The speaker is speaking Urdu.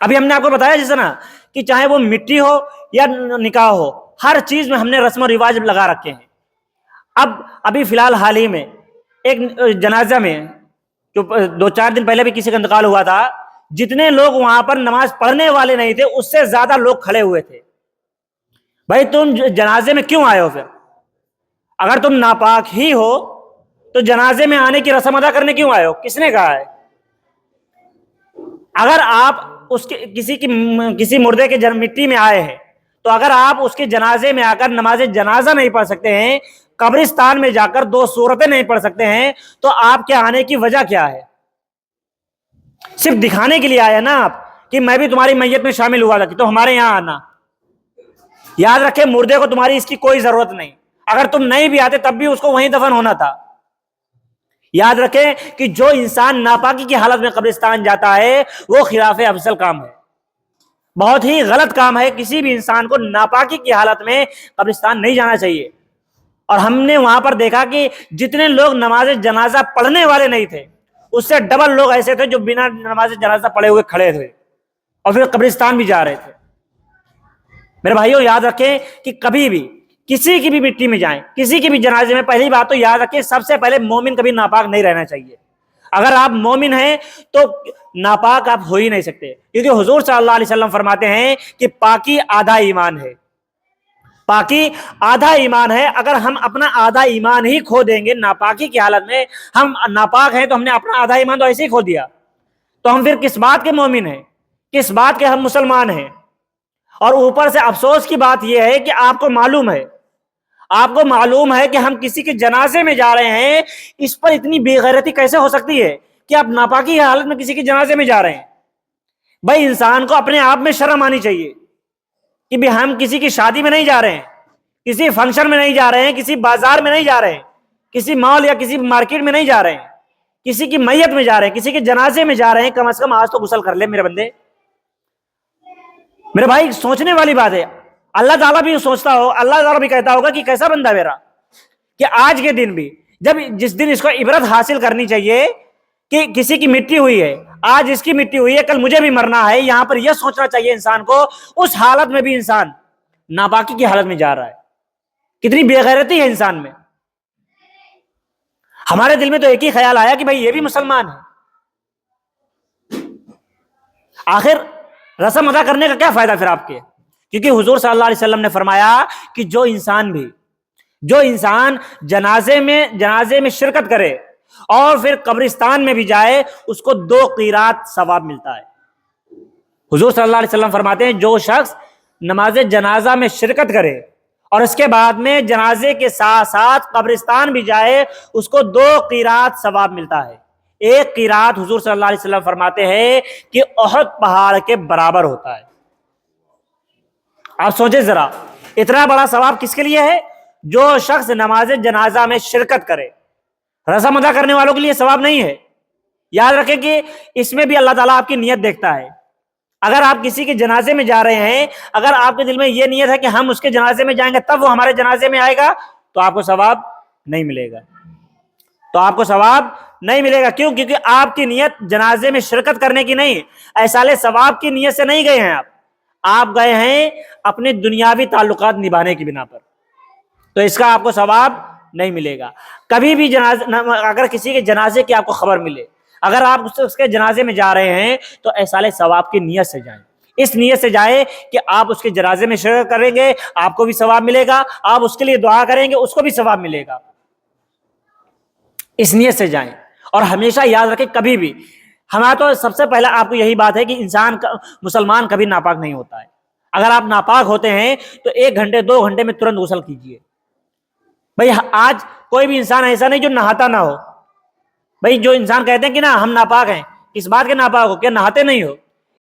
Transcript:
ابھی ہم نے آپ کو بتایا جیسے نا کہ چاہے وہ مٹی ہو یا نکاح ہو، ہر چیز میں ہم نے رسم و رواج لگا رکھے ہیں۔ ابھی فی الحال حال ہی میں ایک جنازہ میں جو 2-4 دن پہلے بھی کسی کا انتقال ہوا تھا، جتنے لوگ وہاں پر نماز پڑھنے والے نہیں تھے اس سے زیادہ لوگ کھڑے ہوئے تھے۔ بھائی تم جنازے میں کیوں آئے ہو؟ پھر اگر تم ناپاک ہی ہو تو جنازے میں آنے کی رسم ادا کرنے کیوں آئے ہو؟ کس نے کہا ہے؟ اگر آپ کسی مردے کے مٹی میں آئے ہیں تو اگر آپ اس کے جنازے میں آ کر نماز جنازہ نہیں پڑھ سکتے ہیں، قبرستان میں جا کر 2 سورتیں نہیں پڑھ سکتے ہیں، تو آپ کے آنے کی وجہ کیا ہے؟ صرف دکھانے کے لیے آئے نا آپ کہ میں بھی تمہاری میت میں شامل ہوا تھا تو ہمارے یہاں آنا۔ یاد رکھے مردے کو تمہاری اس کی کوئی ضرورت نہیں، اگر تم نہیں بھی آتے تب بھی اس کو وہیں دفن ہونا تھا۔ یاد رکھیں کہ جو انسان ناپاکی کی حالت میں قبرستان جاتا ہے وہ خلاف افضل کام ہے، بہت ہی غلط کام ہے۔ کسی بھی انسان کو ناپاکی کی حالت میں قبرستان نہیں جانا چاہیے۔ اور ہم نے وہاں پر دیکھا کہ جتنے لوگ نماز جنازہ پڑھنے والے نہیں تھے اس سے ڈبل لوگ ایسے تھے جو بنا نماز جنازہ پڑھے ہوئے کھڑے تھے اور پھر قبرستان بھی جا رہے تھے۔ میرے بھائیوں یاد رکھیں کہ کبھی بھی کسی کی بھی مٹی میں جائیں، کسی کی بھی جنازے میں، پہلی بات تو یاد رکھیں سب سے پہلے مومن کبھی ناپاک نہیں رہنا چاہیے۔ اگر آپ مومن ہیں تو ناپاک آپ ہو ہی نہیں سکتے، کیونکہ حضور صلی اللہ علیہ وسلم فرماتے ہیں کہ پاکی آدھا ایمان ہے، پاکی آدھا ایمان ہے۔ اگر ہم اپنا آدھا ایمان ہی کھو دیں گے ناپاکی کی حالت میں، ہم ناپاک ہیں تو ہم نے اپنا آدھا ایمان تو ایسے ہی کھو دیا، تو ہم پھر کس بات کے مومن ہیں، کس بات کے ہم مسلمان ہیں؟ اور اوپر سے افسوس کی بات یہ ہے کہ آپ کو معلوم ہے کہ ہم کسی کے جنازے میں جا رہے ہیں، اس پر اتنی بے غیرتی کیسے ہو سکتی ہے کہ آپ ناپاکی کی حالت میں کسی کے جنازے میں جا رہے ہیں؟ بھائی انسان کو اپنے آپ میں شرم آنی چاہیے کہ بھی ہم کسی کی شادی میں نہیں جا رہے ہیں، کسی فنکشن میں نہیں جا رہے ہیں، کسی بازار میں نہیں جا رہے ہیں، کسی مال یا کسی مارکیٹ میں نہیں جا رہے ہیں، کسی کی میت میں جا رہے ہیں، کسی کے جنازے میں جا رہے ہیں۔ کم از کم آج تو غسل کر لے میرے بندے، میرے بھائی۔ سوچنے والی بات ہے، اللہ تعالیٰ بھی سوچتا ہو، اللہ تعالیٰ بھی کہتا ہوگا کہ کیسا بندہ میرا، کہ آج کے دن بھی جس دن اس کو عبرت حاصل کرنی چاہیے کہ کسی کی مٹی ہوئی ہے، آج اس کی مٹی ہوئی ہے، کل مجھے بھی مرنا ہے، یہاں پر یہ سوچنا چاہیے انسان کو۔ اس حالت میں بھی انسان ناپاکی کی حالت میں جا رہا ہے، کتنی بے غیرتی ہے انسان میں۔ ہمارے دل میں تو ایک ہی خیال آیا کہ بھائی یہ بھی مسلمان ہے، آخر رسم ادا کرنے کا کیا فائدہ پھر آپ کے؟ کیونکہ حضور صلی اللہ علیہ وسلم نے فرمایا کہ جو انسان جنازے میں شرکت کرے اور پھر قبرستان میں بھی جائے اس کو 2 قیرات ثواب ملتا ہے۔ حضور صلی اللہ علیہ وسلم فرماتے ہیں جو شخص نماز جنازہ میں شرکت کرے اور اس کے بعد میں جنازے کے ساتھ ساتھ قبرستان بھی جائے اس کو 2 قیرات ثواب ملتا ہے۔ 1 قیرات حضور صلی اللہ علیہ وسلم فرماتے ہیں کہ احد پہاڑ کے برابر ہوتا ہے۔ آپ سوچیں ذرا، اتنا بڑا ثواب کس کے لیے ہے؟ جو شخص نماز جنازہ میں شرکت کرے۔ رسم ادا کرنے والوں کے لیے ثواب نہیں ہے۔ یاد رکھیں کہ اس میں بھی اللہ تعالیٰ آپ کی نیت دیکھتا ہے۔ اگر آپ کسی کے جنازے میں جا رہے ہیں، اگر آپ کے دل میں یہ نیت ہے کہ ہم اس کے جنازے میں جائیں گے تب وہ ہمارے جنازے میں آئے گا، تو آپ کو ثواب نہیں ملے گا۔ کیوں؟ کیونکہ آپ کی نیت جنازے میں شرکت کرنے کی نہیں، ایصال ثواب کی نیت سے نہیں گئے ہیں، آپ گئے ہیں اپنے دنیاوی تعلقات نبھانے کی بنا پر، تو اس کا آپ کو ثواب نہیں ملے گا۔ کبھی بھی اگر کسی کے جنازے کی آپ کو خبر ملے، اگر آپ اس کے جنازے میں جا رہے ہیں تو ایصال ثواب کی نیت سے جائیں، اس نیت سے جائیں کہ آپ اس کے جنازے میں شرکت کریں گے، آپ کو بھی ثواب ملے گا، آپ اس کے لیے دعا کریں گے، اس کو بھی ثواب ملے گا۔ اس نیت سے جائیں۔ اور ہمیشہ یاد رکھیں کبھی بھی ہمارا تو سب سے پہلا آپ کو یہی بات ہے کہ مسلمان کبھی ناپاک نہیں ہوتا ہے۔ اگر آپ ناپاک ہوتے ہیں تو 1 گھنٹے 2 گھنٹے میں ترنت غسل کیجئے۔ بھئی آج کوئی بھی انسان ایسا نہیں جو نہاتا نہ ہو۔ بھئی جو انسان کہتے ہیں کہ نا ہم ناپاک ہیں، کس بات کے ناپاک ہو؟ کیا نہاتے نہیں ہو؟